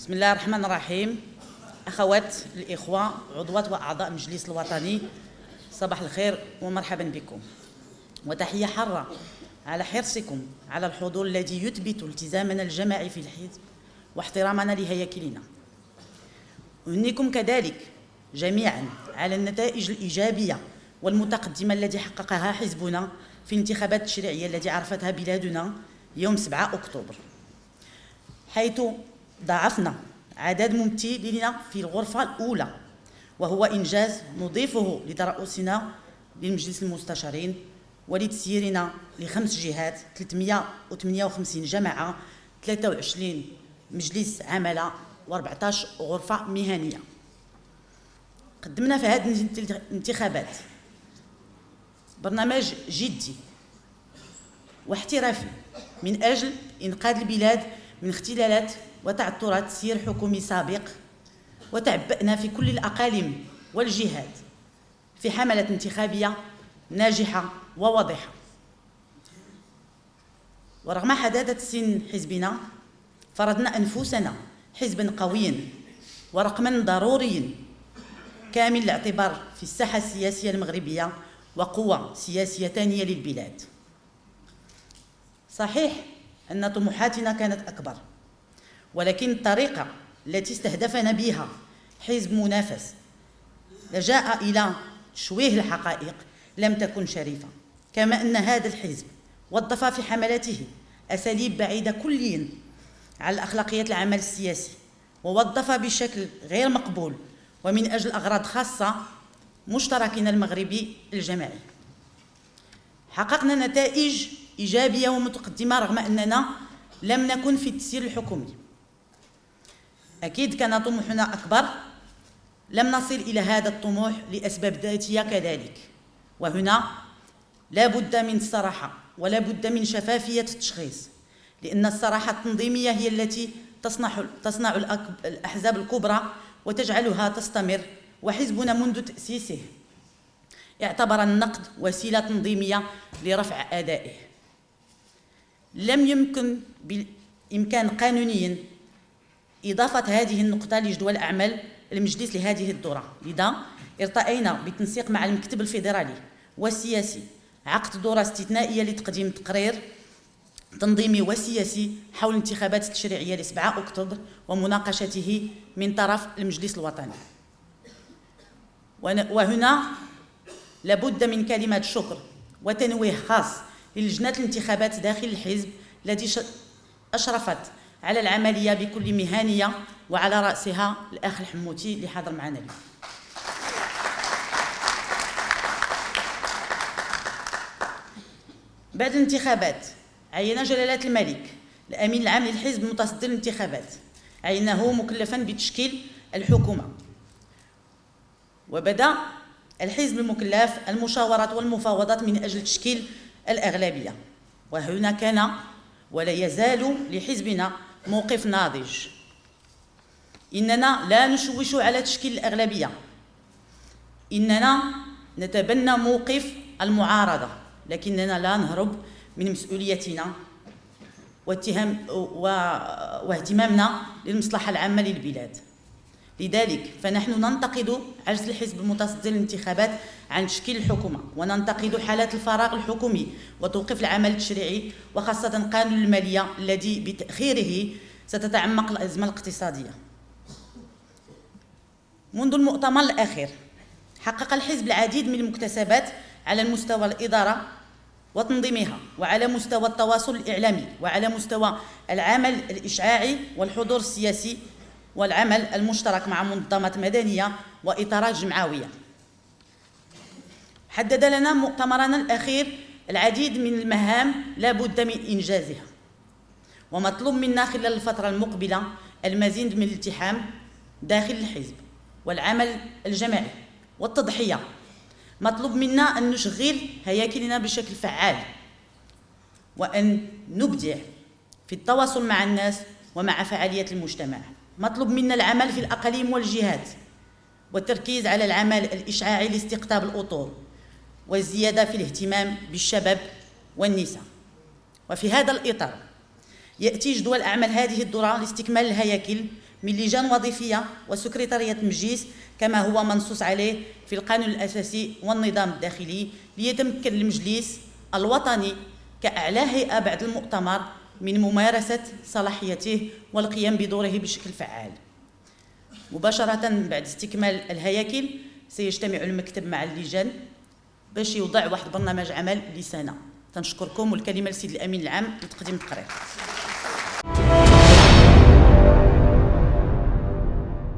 بسم الله الرحمن الرحيم. أخوات الإخوة عضوات وأعضاء المجلس الوطني، صباح الخير ومرحبا بكم، وتحية حارة على حرصكم على الحضور الذي يثبت التزامنا الجماعي في الحزب واحترامنا لهياكلنا. أهنيكم كذلك جميعا على النتائج الإيجابية والمتقدمة التي حققها حزبنا في الانتخابات التشريعية التي عرفتها بلادنا يوم 7 أكتوبر، حيث ضاعفنا عدد ممثلينا في الغرفة الأولى، وهو إنجاز نضيفه لترأسنا للمجلس المستشارين ولتسييرنا ل5 جهات، 358 جماعة، 23 مجلس عمل و14 غرفة مهنية. قدمنا في هذه الانتخابات برنامج جدي واحترافي من أجل إنقاذ البلاد من اختلالات وتعثرات سير حكومي سابق، وتعبأنا في كل الأقاليم والجهات في حملة انتخابية ناجحة وواضحة. ورغم حداثة سن حزبنا، فرضنا أنفسنا حزبا قويا ورقما ضروريا كامل الاعتبار في الساحة السياسية المغربية وقوة سياسية ثانية للبلاد. صحيح أن طموحاتنا كانت أكبر، ولكن الطريقة التي استهدفنا بها حزب منافس لجأ إلى تشويه الحقائق لم تكن شريفة، كما أن هذا الحزب وظف في حملاته أساليب بعيدة كليا عن أخلاقيات العمل السياسي، ووظف بشكل غير مقبول ومن أجل أغراض خاصة مشتركنا المغربي الجماعي. حققنا نتائج إيجابية ومتقدمة رغم أننا لم نكن في التسيير الحكومي. أكيد كان طموحنا أكبر، لم نصل إلى هذا الطموح لأسباب ذاتية كذلك، وهنا لا بد من الصراحة ولا بد من شفافية التشخيص، لأن الصراحة التنظيمية هي التي تصنع الأحزاب الكبرى وتجعلها تستمر، وحزبنا منذ تأسيسه اعتبر النقد وسيلة تنظيمية لرفع أدائه. لم يمكن بالإمكان قانونيا إضافة هذه النقطة لجدول أعمال المجلس لهذه الدورة، لذا ارتأينا بالتنسيق مع المكتب الفيدرالي والسياسي عقد دورة استثنائية لتقديم تقرير تنظيمي وسياسي حول الانتخابات التشريعية ل7 أكتوبر ومناقشته من طرف المجلس الوطني. وهنا لابد من كلمة شكر وتنويه خاص للجنة الانتخابات داخل الحزب التي أشرفت على العملية بكل مهنية، وعلى رأسها الأخ الحموتي اللي حاضر معنا اليوم. بعد الانتخابات عين جلالة الملك الأمين العام للحزب متصدر الانتخابات، عينه مكلفا بتشكيل الحكومة، وبدأ الحزب المكلف المشاورات والمفاوضات من أجل تشكيل الأغلبية. وهنا كان ولا يزال لحزبنا موقف ناضج، إننا لا نشوش على تشكيل الأغلبية، إننا نتبنى موقف المعارضة، لكننا لا نهرب من مسؤوليتنا واهتمامنا للمصلحة العامة للبلاد. لذلك فنحن ننتقد عجز الحزب المتصدر للانتخابات عن تشكيل الحكومة، وننتقد حالات الفراغ الحكومي وتوقيف العمل التشريعي، وخاصة قانون المالية الذي بتأخيره ستتعمق الأزمة الاقتصادية. منذ المؤتمر الأخير حقق الحزب العديد من المكتسبات على المستوى الإدارة وتنظيمها، وعلى مستوى التواصل الإعلامي، وعلى مستوى العمل الإشعاعي والحضور السياسي والعمل المشترك مع منظمات مدنية وإطارات جمعوية. حدد لنا مؤتمرنا الأخير العديد من المهام لا بد من إنجازها، ومطلوب منا خلال الفترة المقبلة المزيد من الالتحام داخل الحزب والعمل الجماعي والتضحية. مطلوب منا أن نشغل هياكلنا بشكل فعال، وأن نبدع في التواصل مع الناس ومع فعالية المجتمع. مطلوب منا العمل في الأقاليم والجهات والتركيز على العمل الإشعاعي لاستقطاب الأطور والزيادة في الاهتمام بالشباب والنساء. وفي هذا الإطار يأتي جدول أعمال هذه الدورة لاستكمال الهياكل من لجان وظيفية وسكرتارية المجلس كما هو منصوص عليه في القانون الأساسي والنظام الداخلي، ليتمكن المجلس الوطني كأعلى هيئة بعد المؤتمر من ممارسة صلاحيته والقيام بدوره بشكل فعال. مباشرة بعد استكمال الهياكل سيجتمع المكتب مع اللجان باش يوضع واحد برنامج عمل لسنة. تنشكركم، والكلمة للسيد الأمين العام لتقديم التقرير.